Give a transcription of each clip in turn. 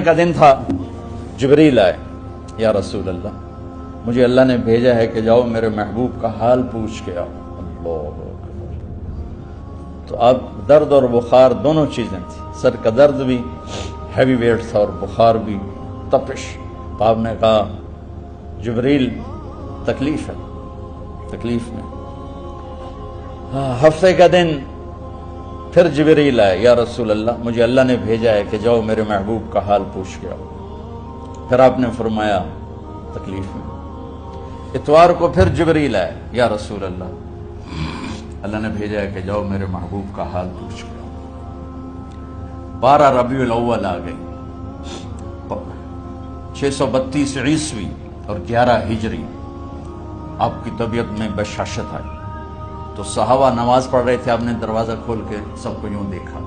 کا دن تھا، جبریل آئے، یا رسول اللہ مجھے اللہ نے بھیجا ہے کہ جاؤ میرے محبوب کا حال پوچھ کے آؤ۔ اللہ اکبر۔ تو اب درد اور بخار دونوں چیزیں تھیں، سر کا درد بھی ہیوی ویٹ تھا اور بخار بھی، تپش۔ تو آپ نے کہا جبریل تکلیف ہے، تکلیف میں۔ ہفتے کا دن پھر جبریل آئے، یا رسول اللہ مجھے اللہ نے بھیجا ہے کہ جاؤ میرے محبوب کا حال پوچھ کے آؤ۔ پھر آپ نے فرمایا تکلیف میں۔ اتوار کو پھر جبریل آئے، یا رسول اللہ نے بھیجا ہے کہ جاؤ میرے محبوب کا حال پوچھ کے آؤ۔ 12 ربیع الاول آ گئی، 632 عیسوی اور 11 ہجری۔ آپ کی طبیعت میں بشاشت آئی تو صحابہ نماز پڑھ رہے تھے، آپ نے دروازہ کھول کے سب کو یوں دیکھا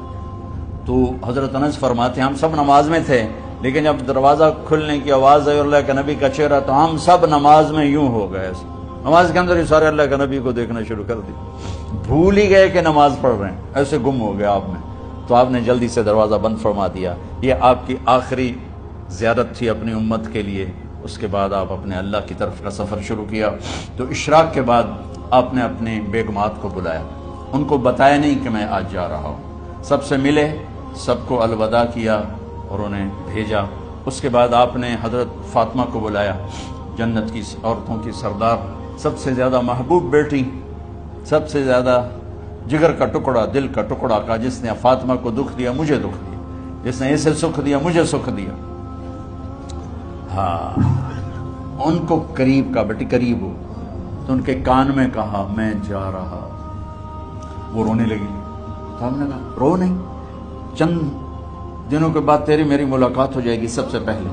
تو حضرت انس فرماتے ہیں ہم سب نماز میں تھے، لیکن جب دروازہ کھلنے کی آواز آئی اللہ کے نبی کا چہرہ تو ہم سب نماز میں یوں ہو گئے، نماز کے اندر ہی سارے اللہ کے نبی کو دیکھنا شروع کر دی، بھول ہی گئے کہ نماز پڑھ رہے ہیں، ایسے گم ہو گیا آپ میں۔ تو آپ نے جلدی سے دروازہ بند فرما دیا۔ یہ آپ کی آخری زیارت تھی اپنی امت کے لیے، اس کے بعد آپ اپنے اللہ کی طرف کا سفر شروع کیا۔ تو اشراق کے بعد آپ نے اپنی بیگمات کو بلایا، ان کو بتایا نہیں کہ میں آج جا رہا ہوں، سب سے ملے، سب کو الوداع کیا اور انہیں بھیجا۔ اس کے بعد آپ نے حضرت فاطمہ کو بلایا، جنت کی عورتوں کی سردار، سب سے زیادہ محبوب بیٹی، سب سے زیادہ جگر کا ٹکڑا، دل کا ٹکڑا کا، جس نے فاطمہ کو دکھ دیا مجھے دکھ دیا، جس نے اسے سکھ دیا مجھے سکھ دیا۔ ہاں، ان کو قریب کا، بیٹی قریب ہو، تو ان کے کان میں کہا میں جا رہا۔ وہ رونے لگی تو ہم نے کہا رو نہیں، چند دنوں کے بعد تیری میری ملاقات ہو جائے گی سب سے پہلے۔